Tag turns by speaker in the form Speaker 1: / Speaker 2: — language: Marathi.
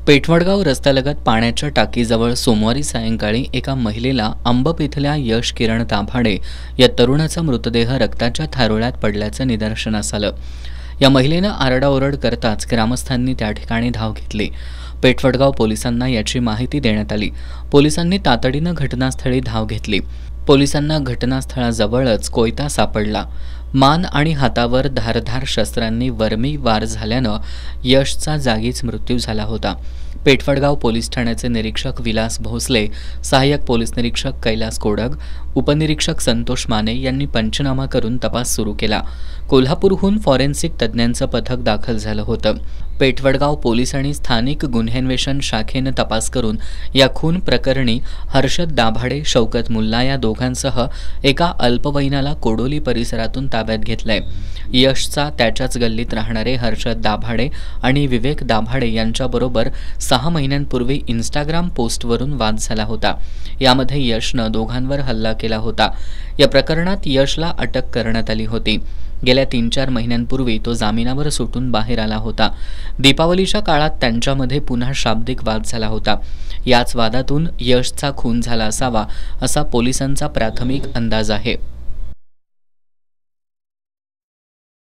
Speaker 1: पेठवडगाव रस्त्यालगत पाण्याच्या टाकीजवळ सोमवारी सायंकाळी एका महिलेला अंबप इथल्या यश किरण दाभाडे या तरुणाचा मृतदेह रक्ताच्या थारोळ्यात पडल्याचं निदर्शनास आलं। या महिलेनं आरडाओरड करताच ग्रामस्थांनी त्या ठिकाणी धाव घेतली। पेठवडगाव पोलिसांना याची माहिती देण्यात आली। पोलिसांनी तातडीनं घटनास्थळी धाव घेतली। पोलिसांना घटनास्थळाजवळच कोयता सापडला। मान आणि हातावर धारधार शस्त्रांनी वर्मी वार झाल्यानं यशचा जागीच मृत्यू झाला होता। पेठवडगाव पोलीस ठाण्याचे निरीक्षक विलास भोसले, सहाय्यक पोलीस निरीक्षक कैलास कोडग, उपनिरीक्षक संतोष माने यांनी पंचनामा करून तपास सुरू केला। कोल्हापूरहून फॉरेन्सिक तज्ज्ञांचं पथक दाखल झालं होतं। पेठवडगाव पोलीस आणि स्थानिक गुन्हेन्वेषण शाखेनं तपास करून या खून प्रकरणी हर्षद दाभाडे, शौकत मुल्ला या दोघांसह एका अल्पवयीनाला कोडोली परिसरातून ताब्यात घेतलंय। यशचा त्याच्याच गल्लीत राहणारे हर्षद दाभाडे आणि विवेक दाभाडे यांच्याबरोबर 6 महिन्यांपूर्वी इंस्टाग्राम पोस्टवरून वाद झाला होता। यामध्ये यशनं दोघांवर हल्ला केला होता। या प्रकरणात यशला अटक करण्यात आली होती। गेल्या 3-4 महिन्यांपूर्वी तो जामिनावर सुटून बाहेर आला होता। दीपावलीच्या काळात त्यांच्यामध्ये पुन्हा शाब्दिक वाद झाला होता। याच वादातून यशचा खून झाला असावा असा पोलिसांचा प्राथमिक अंदाज आहे।